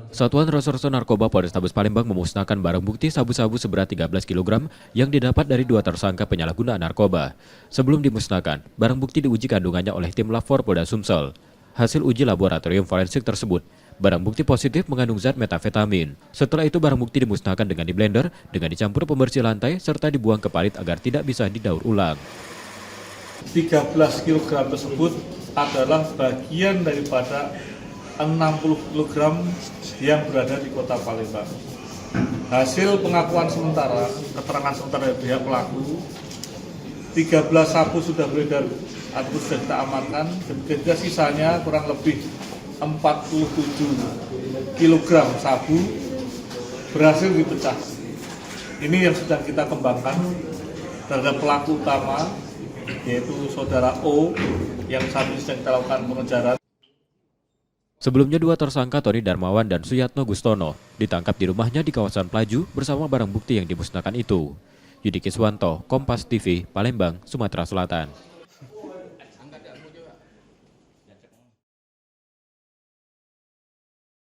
Satuan Reserse Narkoba Polrestabes Palembang memusnahkan barang bukti sabu-sabu seberat 13 kg yang didapat dari dua tersangka penyalahgunaan narkoba. Sebelum dimusnahkan, barang bukti diuji kandungannya oleh tim Lafor Polda Sumsel. Hasil uji laboratorium forensik tersebut, barang bukti positif mengandung zat metafetamin. Setelah itu barang bukti dimusnahkan dengan diblender, dengan dicampur pembersih lantai, serta dibuang ke parit agar tidak bisa didaur ulang. 13 kg tersebut adalah bagian daripada 60 kg yang berada di kota Palembang. Hasil pengakuan sementara, keterangan sementara dari pihak pelaku, 13 sabu sudah beredar atau sudah kita amankan, dan sisanya kurang lebih 47 kg sabu berhasil dipecah. Ini yang sedang kita kembangkan terhadap pelaku utama, yaitu saudara O, yang saat ini sedang kita lakukan pengejaran. Sebelumnya dua tersangka Tony Darmawan dan Suyatno Gustono ditangkap di rumahnya di kawasan Pelaju bersama barang bukti yang dimusnahkan itu. Yudi Kiswanto, Kompas TV, Palembang, Sumatera Selatan.